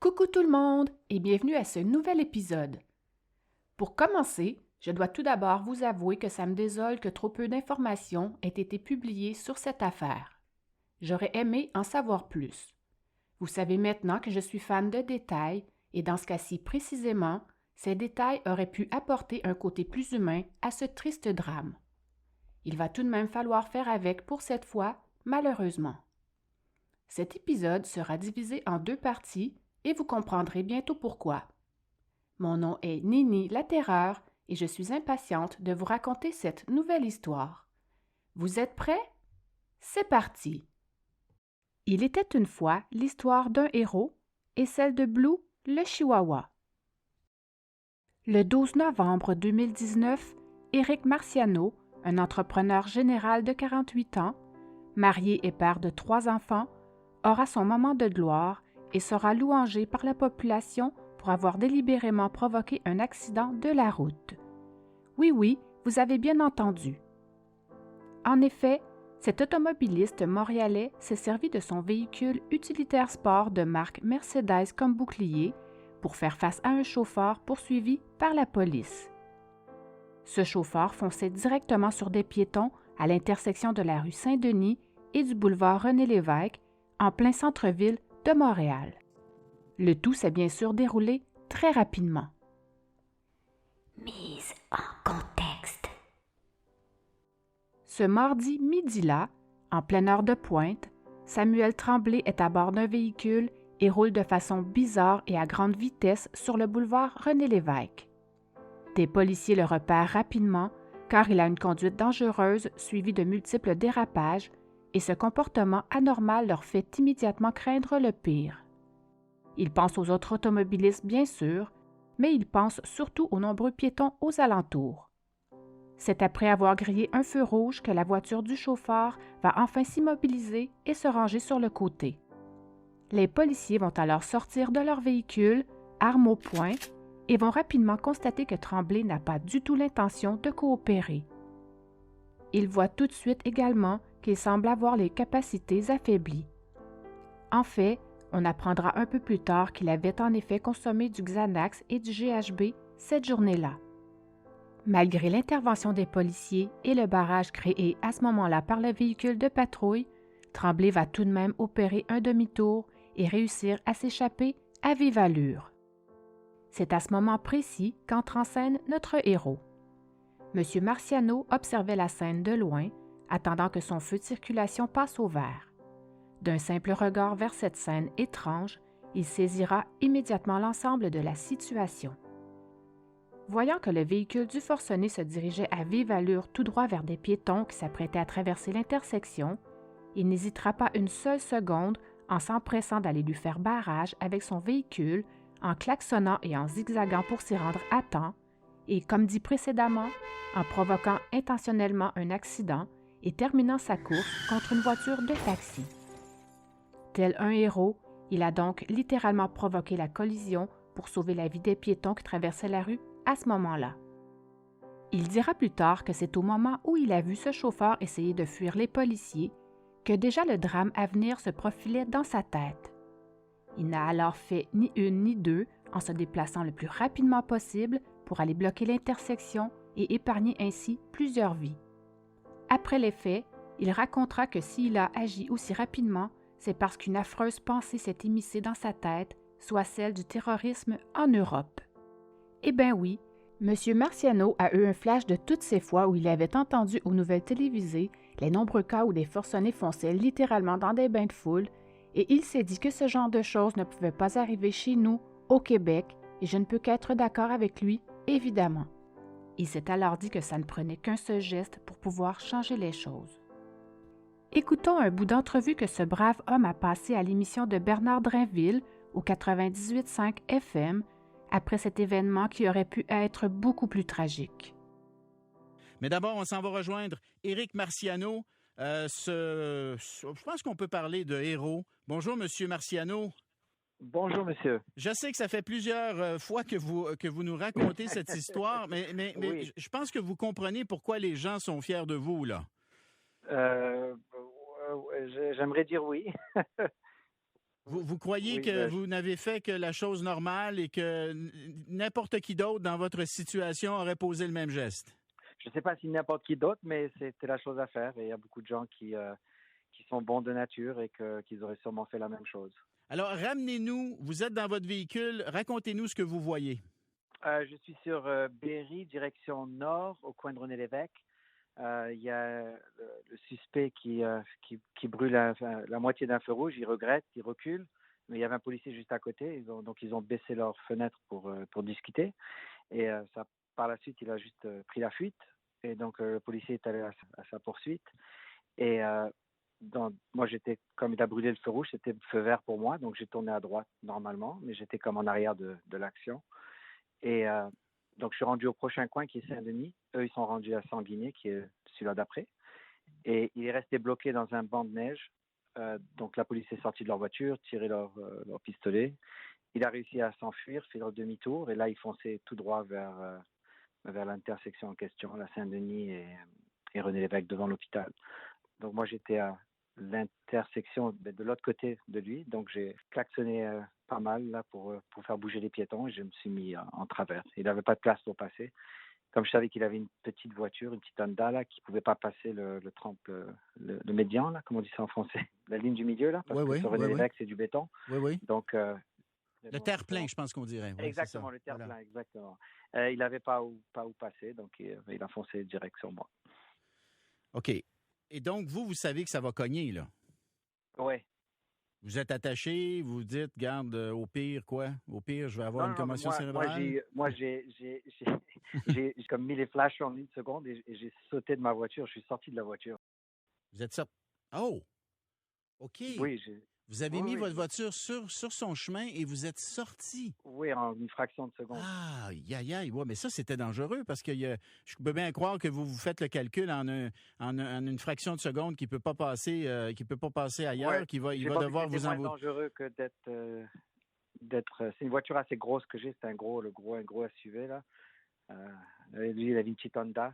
Coucou tout le monde et bienvenue à ce nouvel épisode. Pour commencer, je dois tout d'abord vous avouer que ça me désole que trop peu d'informations aient été publiées sur cette affaire. J'aurais aimé en savoir plus. Vous savez maintenant que je suis fan de détails et dans ce cas-ci précisément, ces détails auraient pu apporter un côté plus humain à ce triste drame. Il va tout de même falloir faire avec pour cette fois, malheureusement. Cet épisode sera divisé en deux parties et vous comprendrez bientôt pourquoi. Mon nom est Nini la Terreur et je suis impatiente de vous raconter cette nouvelle histoire. Vous êtes prêts? C'est parti! Il était une fois l'histoire d'un héros et celle de Blue, le Chihuahua. Le 12 novembre 2019, Éric Marciano, un entrepreneur général de 48 ans, marié et père de 3 enfants, aura son moment de gloire et sera louangé par la population pour avoir délibérément provoqué un accident de la route. Oui, vous avez bien entendu. En effet, cet automobiliste montréalais s'est servi de son véhicule utilitaire sport de marque Mercedes comme bouclier pour faire face à un chauffeur poursuivi par la police. Ce chauffeur fonçait directement sur des piétons à l'intersection de la rue Saint-Denis et du boulevard René-Lévesque, en plein centre-ville de Montréal. Le tout s'est bien sûr déroulé très rapidement. Mise en contexte. Ce mardi midi-là, en pleine heure de pointe, Samuel Tremblay est à bord d'un véhicule et roule de façon bizarre et à grande vitesse sur le boulevard René-Lévesque. Des policiers le repèrent rapidement car il a une conduite dangereuse suivie de multiples dérapages et ce comportement anormal leur fait immédiatement craindre le pire. Ils pensent aux autres automobilistes bien sûr, mais ils pensent surtout aux nombreux piétons aux alentours. C'est après avoir grillé un feu rouge que la voiture du chauffeur va enfin s'immobiliser et se ranger sur le côté. Les policiers vont alors sortir de leur véhicule, armes au poing, et vont rapidement constater que Tremblay n'a pas du tout l'intention de coopérer. Ils voient tout de suite également qu'il semble avoir les capacités affaiblies. En fait, on apprendra un peu plus tard qu'il avait en effet consommé du Xanax et du GHB cette journée-là. Malgré l'intervention des policiers et le barrage créé à ce moment-là par le véhicule de patrouille, Tremblay va tout de même opérer un demi-tour et réussir à s'échapper à vive allure. C'est à ce moment précis qu'entre en scène notre héros. M. Marciano observait la scène de loin, attendant que son feu de circulation passe au vert. D'un simple regard vers cette scène étrange, il saisira immédiatement l'ensemble de la situation. Voyant que le véhicule du forcené se dirigeait à vive allure tout droit vers des piétons qui s'apprêtaient à traverser l'intersection, il n'hésitera pas une seule seconde en s'empressant d'aller lui faire barrage avec son véhicule, en klaxonnant et en zigzagant pour s'y rendre à temps, et, comme dit précédemment, en provoquant intentionnellement un accident et terminant sa course contre une voiture de taxi. Tel un héros, il a donc littéralement provoqué la collision pour sauver la vie des piétons qui traversaient la rue à ce moment-là. Il dira plus tard que c'est au moment où il a vu ce chauffeur essayer de fuir les policiers que déjà le drame à venir se profilait dans sa tête. Il n'a alors fait ni une ni deux en se déplaçant le plus rapidement possible pour aller bloquer l'intersection et épargner ainsi plusieurs vies. Après les faits, il racontera que s'il a agi aussi rapidement, c'est parce qu'une affreuse pensée s'est immiscée dans sa tête, soit celle du terrorisme en Europe. Eh bien oui, M. Marciano a eu un flash de toutes ces fois où il avait entendu aux nouvelles télévisées les nombreux cas où des forcenés fonçaient littéralement dans des bains de foule, et il s'est dit que ce genre de choses ne pouvait pas arriver chez nous, au Québec, et je ne peux qu'être d'accord avec lui, évidemment. Il s'est alors dit que ça ne prenait qu'un seul geste pour pouvoir changer les choses. Écoutons un bout d'entrevue que ce brave homme a passé à l'émission de Bernard Drinville au 98.5 FM après cet événement qui aurait pu être beaucoup plus tragique. Mais d'abord, on s'en va rejoindre Éric Marciano. Je pense qu'on peut parler de héros. Bonjour, Monsieur Marciano. Bonjour, monsieur. Je sais que ça fait plusieurs fois que vous nous racontez cette histoire, mais Oui. je pense que vous comprenez pourquoi les gens sont fiers de vous, là. J'aimerais dire oui. Vous Vous croyez Oui, que vous n'avez fait que la chose normale et que n'importe qui d'autre dans votre situation aurait posé le même geste? je ne sais pas si n'importe qui d'autre, mais c'était la chose à faire. Et il y a beaucoup de gens qui sont bons de nature et qu'ils auraient sûrement fait la même chose. Alors, ramenez-nous, vous êtes dans votre véhicule, racontez-nous ce que vous voyez. Je suis sur Berry, direction nord, au coin de René-Lévesque. Il y a le suspect qui brûle la moitié d'un feu rouge. Il regrette, il recule. Mais il y avait un policier juste à côté. Donc, ils ont baissé leur fenêtre pour discuter. Et par la suite, il a juste pris la fuite. Et donc, le policier est allé à sa poursuite. Et moi, comme il a brûlé le feu rouge, c'était le feu vert pour moi. Donc, j'ai tourné à droite normalement, mais j'étais comme en arrière de l'action. Et donc, je suis rendu au prochain coin qui est Saint-Denis. Eux, ils sont rendus à Sanguinet, qui est celui-là d'après. Et il est resté bloqué dans un banc de neige. Donc, la police est sortie de leur voiture, tiré leur pistolet. Il a réussi à s'enfuir, fait leur demi-tour. Et là, il fonçait tout droit vers l'intersection en question, la Saint-Denis et René-Lévesque, devant l'hôpital. Donc, moi, j'étais à l'intersection de l'autre côté de lui. Donc, j'ai klaxonné pas mal là pour faire bouger les piétons et je me suis mis en travers. Il n'avait pas de place pour passer. Comme je savais qu'il avait une petite voiture, une petite Honda là, qui ne pouvait pas passer le médian, là, comme on dit ça en français, la ligne du milieu, là, parce que sur René-Lévesque, c'est du béton. Oui. Donc, le terre-plein, je pense qu'on dirait. Oui, exactement, le terre-plein, voilà. Exactement. Il n'avait pas où passer, donc il a foncé direct sur moi. OK. Et donc, vous savez que ça va cogner, là? Oui. Vous êtes attaché, vous dites, garde, au pire, quoi? Au pire, je vais avoir une commotion cérébrale? Moi, j'ai comme mis les flashs en une seconde et j'ai sauté de ma voiture. Je suis sorti de la voiture. Vous êtes sorti? Oh! OK. Oui, vous avez mis votre voiture sur son chemin et vous êtes sorti. Oui, en une fraction de seconde. Ah, aïe. Ouais, mais ça, c'était dangereux parce que je peux bien croire que vous faites le calcul en une fraction de seconde qui peut pas passer ailleurs, il va devoir vous envoyer. C'est moins dangereux que d'être. C'est une voiture assez grosse que j'ai. C'est un gros SUV là. Lui, il avait une petite Honda.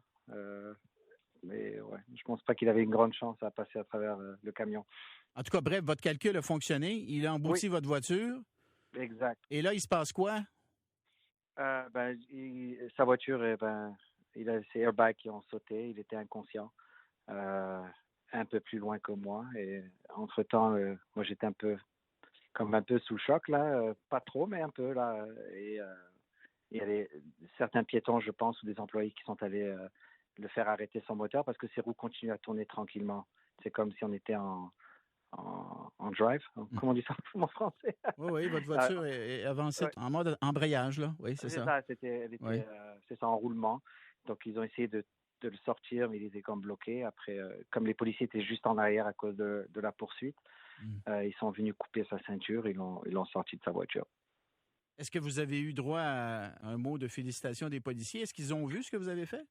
Mais ouais, je pense pas qu'il avait une grande chance à passer à travers le camion. En tout cas, bref, votre calcul a fonctionné. Il a embouti votre voiture. Exact. Et là, il se passe quoi? Sa voiture, il a ses airbags qui ont sauté. Il était inconscient, un peu plus loin que moi. Et entre-temps, moi, j'étais un peu sous le choc, là. Pas trop, mais un peu, là. Et il y avait certains piétons, je pense, ou des employés qui sont allés le faire arrêter son moteur parce que ses roues continuent à tourner tranquillement. C'est comme si on était en drive. Comment on dit ça en français? Oui, votre voiture est avancée en mode embrayage, là. Oui, c'est ça. C'est ça, en roulement. Donc, ils ont essayé de le sortir, mais il était comme bloqué. Après, comme les policiers étaient juste en arrière à cause de la poursuite, ils sont venus couper sa ceinture et ils l'ont sorti de sa voiture. Est-ce que vous avez eu droit à un mot de félicitations des policiers? Est-ce qu'ils ont vu ce que vous avez fait?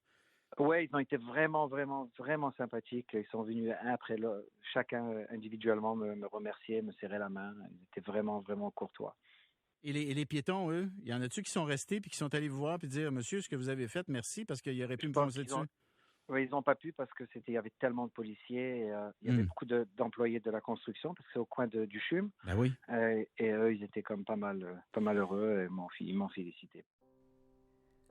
Oui, ils ont été vraiment, vraiment, vraiment sympathiques. Ils sont venus un après l'autre, chacun individuellement me remercier, me serrer la main. Ils étaient vraiment, vraiment courtois. Et les piétons, eux, il y en a-tu qui sont restés puis qui sont allés vous voir puis dire, monsieur, ce que vous avez fait, merci, parce qu'il aurait pu me foncer dessus? Oui, ils n'ont pas pu parce que il y avait tellement de policiers. Il y avait beaucoup d'employés de la construction parce que c'est au coin du CHUM. Ben oui. Et eux, ils étaient comme pas mal heureux et ils m'ont félicité.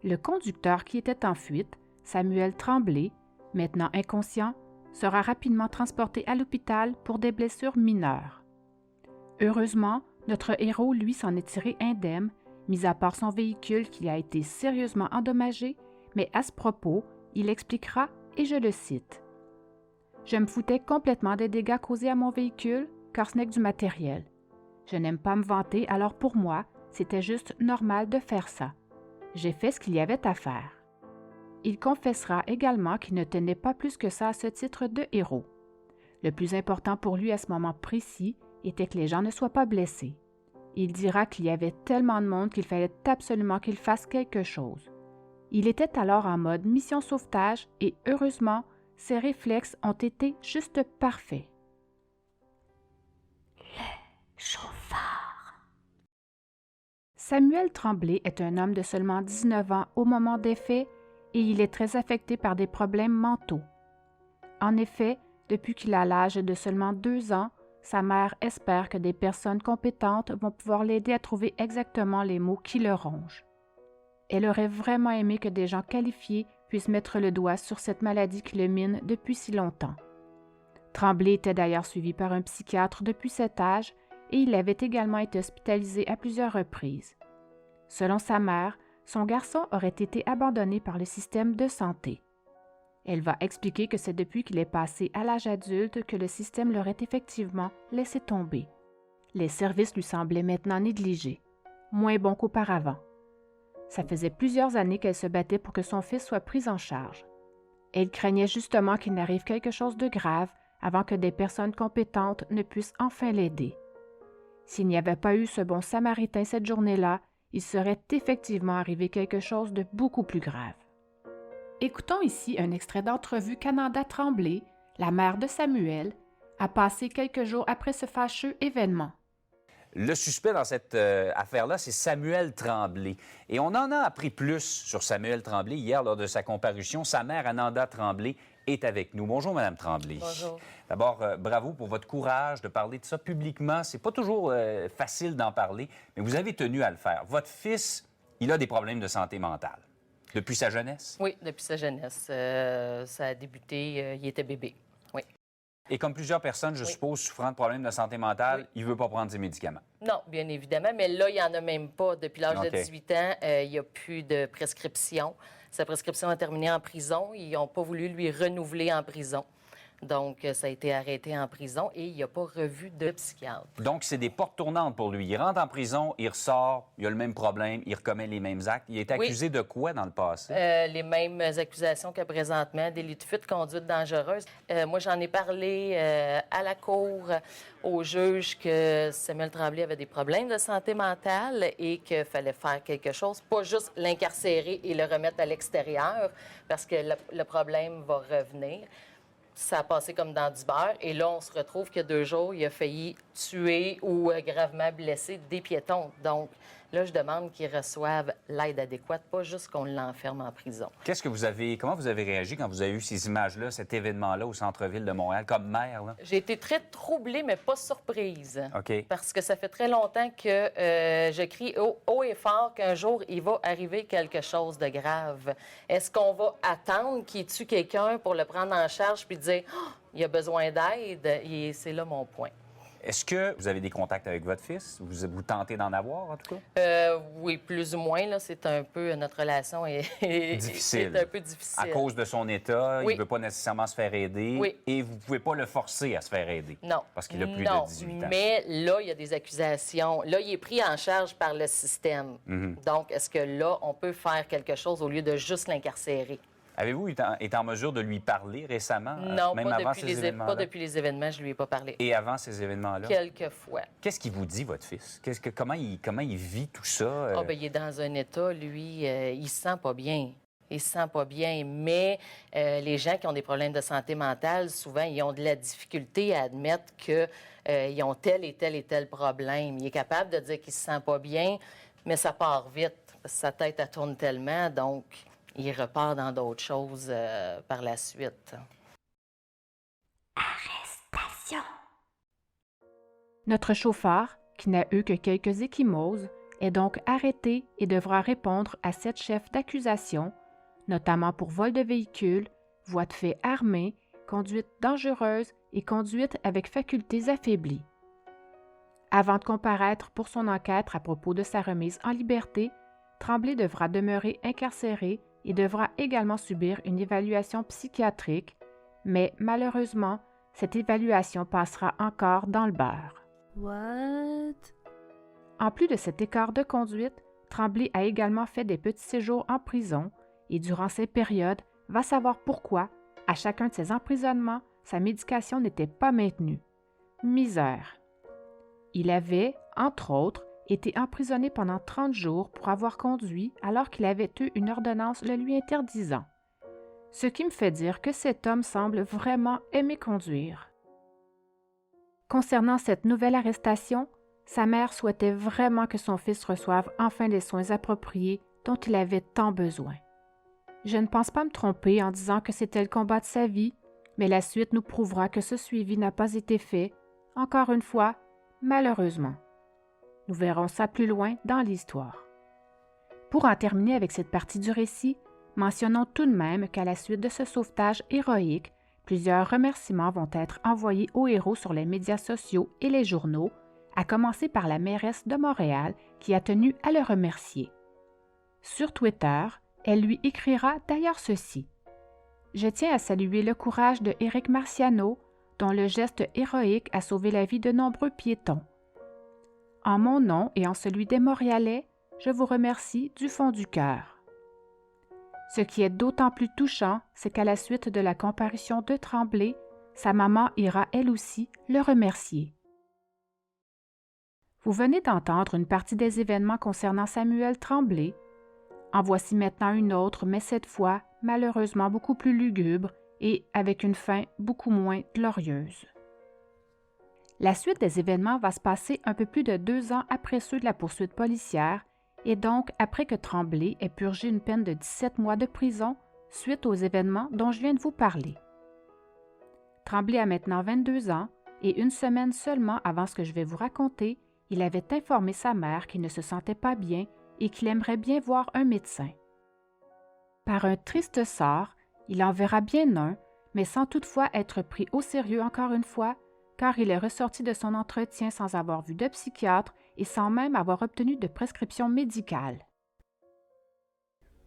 Le conducteur qui était en fuite, Samuel Tremblay, maintenant inconscient, sera rapidement transporté à l'hôpital pour des blessures mineures. Heureusement, notre héros, lui, s'en est tiré indemne, mis à part son véhicule qui a été sérieusement endommagé, mais à ce propos, il expliquera, et je le cite, « Je me foutais complètement des dégâts causés à mon véhicule, car ce n'est que du matériel. Je n'aime pas me vanter, alors pour moi, c'était juste normal de faire ça. J'ai fait ce qu'il y avait à faire. » Il confessera également qu'il ne tenait pas plus que ça à ce titre de héros. Le plus important pour lui à ce moment précis était que les gens ne soient pas blessés. Il dira qu'il y avait tellement de monde qu'il fallait absolument qu'il fasse quelque chose. Il était alors en mode mission sauvetage et heureusement, ses réflexes ont été juste parfaits. Le chauffard. Samuel Tremblay est un homme de seulement 19 ans au moment des faits et il est très affecté par des problèmes mentaux. En effet, depuis qu'il a l'âge de seulement 2 ans, sa mère espère que des personnes compétentes vont pouvoir l'aider à trouver exactement les mots qui le rongent. Elle aurait vraiment aimé que des gens qualifiés puissent mettre le doigt sur cette maladie qui le mine depuis si longtemps. Tremblay était d'ailleurs suivi par un psychiatre depuis cet âge et il avait également été hospitalisé à plusieurs reprises. Selon sa mère, son garçon aurait été abandonné par le système de santé. Elle va expliquer que c'est depuis qu'il est passé à l'âge adulte que le système l'aurait effectivement laissé tomber. Les services lui semblaient maintenant négligés, moins bons qu'auparavant. Ça faisait plusieurs années qu'elle se battait pour que son fils soit pris en charge. Elle craignait justement qu'il n'arrive quelque chose de grave avant que des personnes compétentes ne puissent enfin l'aider. S'il n'y avait pas eu ce bon Samaritain cette journée-là, il serait effectivement arrivé quelque chose de beaucoup plus grave. Écoutons ici un extrait d'entrevue qu'Ananda Tremblay, la mère de Samuel, a passé quelques jours après ce fâcheux événement. Le suspect dans cette affaire-là, c'est Samuel Tremblay. Et on en a appris plus sur Samuel Tremblay hier lors de sa comparution. Sa mère, Ananda Tremblay, est avec nous. Bonjour, Mme Tremblay. Bonjour. D'abord, bravo pour votre courage de parler de ça publiquement. C'est pas toujours facile d'en parler, mais vous avez tenu à le faire. Votre fils, il a des problèmes de santé mentale. Depuis sa jeunesse? Oui, depuis sa jeunesse. Ça a débuté, il était bébé. Oui. Et comme plusieurs personnes, je suppose, souffrant de problèmes de santé mentale, il ne veut pas prendre ses médicaments. Non, bien évidemment, mais là, il n'y en a même pas. Depuis l'âge OK. de 18 ans, il n'y a plus de prescription. Sa prescription a terminé en prison. Ils n'ont pas voulu lui renouveler en prison. Donc, ça a été arrêté en prison et il n'a pas revu de psychiatre. Donc, c'est des portes tournantes pour lui. Il rentre en prison, il ressort, il a le même problème, il recommet les mêmes actes. Il est accusé de quoi dans le passé? Les mêmes accusations que présentement, délit de fuite, conduite dangereuse. Moi, j'en ai parlé à la cour au juge que Samuel Tremblay avait des problèmes de santé mentale et qu'il fallait faire quelque chose, pas juste l'incarcérer et le remettre à l'extérieur parce que le problème va revenir. Ça a passé comme dans du beurre. Et là, on se retrouve qu'il y a 2 jours, il a failli tuer ou gravement blesser des piétons. Donc, là, je demande qu'ils reçoivent l'aide adéquate, pas juste qu'on l'enferme en prison. Comment vous avez réagi quand vous avez eu ces images-là, cet événement-là au centre-ville de Montréal, comme maire, là? J'ai été très troublée, mais pas surprise. OK. Parce que ça fait très longtemps que je crie haut et fort qu'un jour, il va arriver quelque chose de grave. Est-ce qu'on va attendre qu'il tue quelqu'un pour le prendre en charge puis dire « Oh, il a besoin d'aide » Et c'est là mon point. Est-ce que vous avez des contacts avec votre fils? Vous tentez d'en avoir, en tout cas? Oui, plus ou moins. Là, c'est un peu... Notre relation est Difficile. C'est un peu difficile. À cause de son état, Oui. il ne veut pas nécessairement se faire aider. Oui. Et vous ne pouvez pas le forcer à se faire aider. Non. Parce qu'il a plus de 18 ans. Mais là, il y a des accusations. Là, il est pris en charge par le système. Donc, est-ce que là, on peut faire quelque chose au lieu de juste l'incarcérer? Avez-vous été en mesure de lui parler récemment? Non, même pas avant depuis, ces événements-là? pas depuis les événements, je ne lui ai pas parlé. Et avant ces événements-là? Quelques fois. Qu'est-ce qu'il vous dit, votre fils? Comment il vit tout ça? Ah, bien, il est dans un état, lui, il se sent pas bien. Il se sent pas bien, mais les gens qui ont des problèmes de santé mentale, souvent, ils ont de la difficulté à admettre qu'ils ont tel et tel et tel problème. Il est capable de dire qu'il se sent pas bien, mais ça part vite, parce que sa tête, elle tourne tellement, donc il repart dans d'autres choses par la suite. Arrestation. Notre chauffeur, qui n'a eu que quelques ecchymoses, est donc arrêté et devra répondre à 7 chefs d'accusation, notamment pour vol de véhicule, voie de fait armée, conduite dangereuse et conduite avec facultés affaiblies. Avant de comparaître pour son enquête à propos de sa remise en liberté, Tremblay devra demeurer incarcéré et devra également subir une évaluation psychiatrique, mais malheureusement, cette évaluation passera encore dans le beurre. What? En plus de cet écart de conduite, Tremblay a également fait des petits séjours en prison et durant ces périodes, va savoir pourquoi, à chacun de ses emprisonnements, sa médication n'était pas maintenue. Misère. Il avait, entre autres, été emprisonné pendant 30 jours pour avoir conduit alors qu'il avait eu une ordonnance le lui interdisant. Ce qui me fait dire que cet homme semble vraiment aimer conduire. Concernant cette nouvelle arrestation, sa mère souhaitait vraiment que son fils reçoive enfin les soins appropriés dont il avait tant besoin. Je ne pense pas me tromper en disant que c'était le combat de sa vie, mais la suite nous prouvera que ce suivi n'a pas été fait, Encore une fois, malheureusement. Nous verrons ça plus loin dans l'histoire. Pour en terminer avec cette partie du récit, mentionnons tout de même qu'à la suite de ce sauvetage héroïque, plusieurs remerciements vont être envoyés aux héros sur les médias sociaux et les journaux, à commencer par la mairesse de Montréal qui a tenu à le remercier. Sur Twitter, elle lui écrira d'ailleurs ceci. « Je tiens à saluer le courage de Éric Marciano, dont le geste héroïque a sauvé la vie de nombreux piétons. En mon nom et en celui des Montréalais, je vous remercie du fond du cœur. » Ce qui est d'autant plus touchant, c'est qu'à la suite de la comparution de Tremblay, sa maman ira elle aussi le remercier. Vous venez d'entendre une partie des événements concernant Samuel Tremblay. En voici maintenant une autre, mais cette fois, malheureusement beaucoup plus lugubre et avec une fin beaucoup moins glorieuse. La suite des événements va se passer un peu plus de 2 ans après ceux de la poursuite policière et donc après que Tremblay ait purgé une peine de 17 mois de prison suite aux événements dont je viens de vous parler. Tremblay a maintenant 22 ans et une semaine seulement avant ce que je vais vous raconter, il avait informé sa mère qu'il ne se sentait pas bien et qu'il aimerait bien voir un médecin. Par un triste sort, il en verra bien un, mais sans toutefois être pris au sérieux encore une fois, car il est ressorti de son entretien sans avoir vu de psychiatre et sans même avoir obtenu de prescription médicale.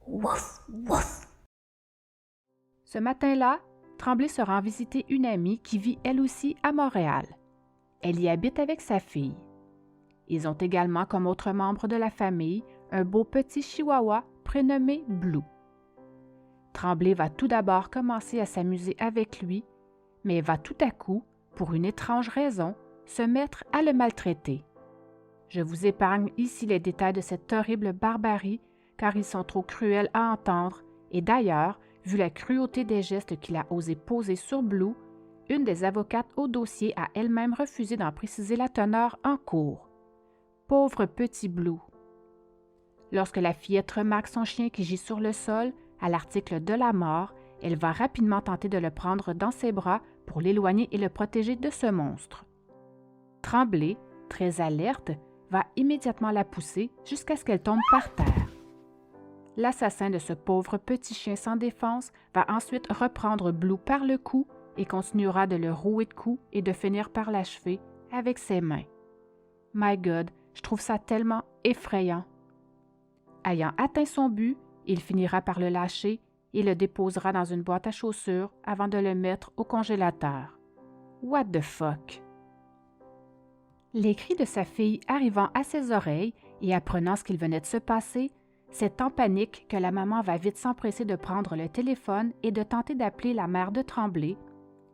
Wouf, wouf. Ce matin-là, Tremblay se rend visiter une amie qui vit elle aussi à Montréal. Elle y habite avec sa fille. Ils ont également comme autre membre de la famille un beau petit chihuahua prénommé Blue. Tremblay va tout d'abord commencer à s'amuser avec lui, mais va tout à coup, pour une étrange raison, se mettre à le maltraiter. Je vous épargne ici les détails de cette horrible barbarie, car ils sont trop cruels à entendre, et d'ailleurs, vu la cruauté des gestes qu'il a osé poser sur Blue, une des avocates au dossier a elle-même refusé d'en préciser la teneur en cours. Pauvre petit Blue! Lorsque la fillette remarque son chien qui gît sur le sol, à l'article de la mort, elle va rapidement tenter de le prendre dans ses bras pour l'éloigner et le protéger de ce monstre. Tremblay, très alerte, va immédiatement la pousser jusqu'à ce qu'elle tombe par terre. L'assassin de ce pauvre petit chien sans défense va ensuite reprendre Blue par le cou et continuera de le rouer de coups et de finir par l'achever avec ses mains. My God, je trouve ça tellement effrayant. Ayant atteint son but, il finira par le lâcher et le déposera dans une boîte à chaussures avant de le mettre au congélateur. What the fuck? Les cris de sa fille arrivant à ses oreilles et apprenant ce qu'il venait de se passer, c'est en panique que la maman va vite s'empresser de prendre le téléphone et de tenter d'appeler la mère de Tremblay,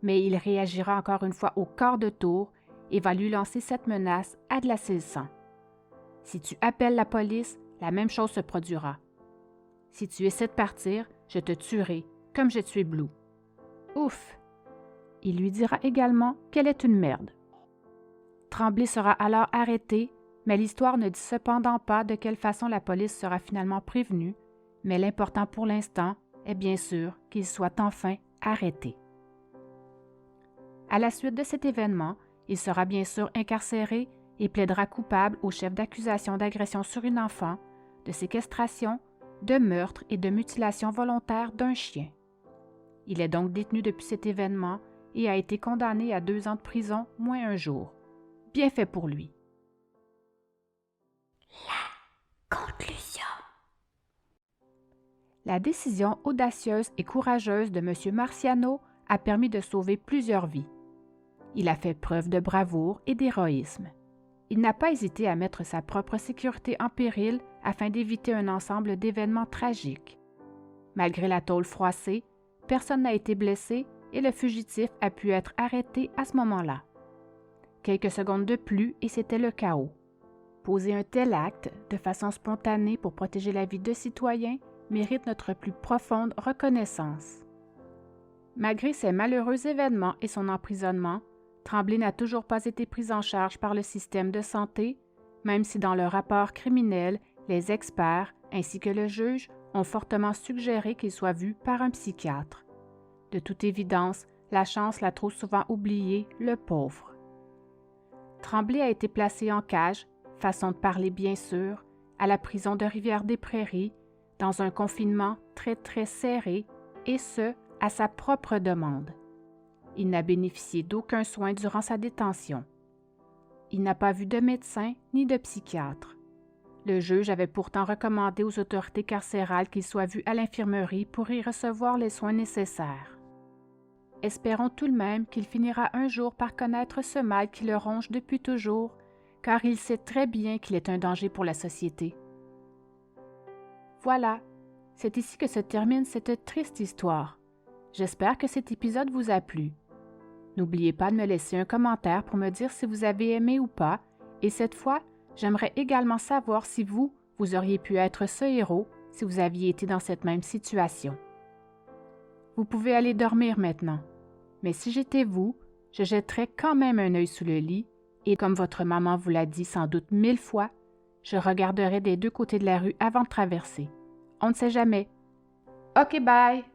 mais il réagira encore une fois au quart de tour et va lui lancer cette menace à glacer le sang. Si tu appelles la police, la même chose se produira. Si tu essaies de partir, je te tuerai, comme j'ai tué Blue. Ouf! Il lui dira également qu'elle est une merde. Tremblay sera alors arrêté, mais l'histoire ne dit cependant pas de quelle façon la police sera finalement prévenue, mais l'important pour l'instant est bien sûr qu'il soit enfin arrêté. À la suite de cet événement, il sera bien sûr incarcéré et plaidera coupable au chef d'accusation d'agression sur une enfant, de séquestration, de meurtre et de mutilation volontaire d'un chien. Il est donc détenu depuis cet événement et a été condamné à 2 ans de prison moins 1 jour. Bien fait pour lui. Conclusion. La décision audacieuse et courageuse de M. Marciano a permis de sauver plusieurs vies. Il a fait preuve de bravoure et d'héroïsme. Il n'a pas hésité à mettre sa propre sécurité en péril afin d'éviter un ensemble d'événements tragiques. Malgré la tôle froissée, personne n'a été blessé et le fugitif a pu être arrêté à ce moment-là. Quelques secondes de plus et c'était le chaos. Poser un tel acte de façon spontanée pour protéger la vie de citoyens mérite notre plus profonde reconnaissance. Malgré ces malheureux événements et son emprisonnement, Tremblay n'a toujours pas été pris en charge par le système de santé, même si dans le rapport criminel, les experts ainsi que le juge ont fortement suggéré qu'il soit vu par un psychiatre. De toute évidence, la chance l'a trop souvent oublié, le pauvre. Tremblay a été placé en cage, façon de parler bien sûr, à la prison de Rivière-des-Prairies, dans un confinement très très serré, et ce, à sa propre demande. Il n'a bénéficié d'aucun soin durant sa détention. Il n'a pas vu de médecin ni de psychiatre. Le juge avait pourtant recommandé aux autorités carcérales qu'il soit vu à l'infirmerie pour y recevoir les soins nécessaires. Espérons tout de même qu'il finira un jour par connaître ce mal qui le ronge depuis toujours, car il sait très bien qu'il est un danger pour la société. Voilà, c'est ici que se termine cette triste histoire. J'espère que cet épisode vous a plu. N'oubliez pas de me laisser un commentaire pour me dire si vous avez aimé ou pas, et cette fois, j'aimerais également savoir si vous auriez pu être ce héros si vous aviez été dans cette même situation. Vous pouvez aller dormir maintenant, mais si j'étais vous, je jetterais quand même un œil sous le lit et, comme votre maman vous l'a dit sans doute 1000 fois, je regarderais des deux côtés de la rue avant de traverser. On ne sait jamais. OK, bye!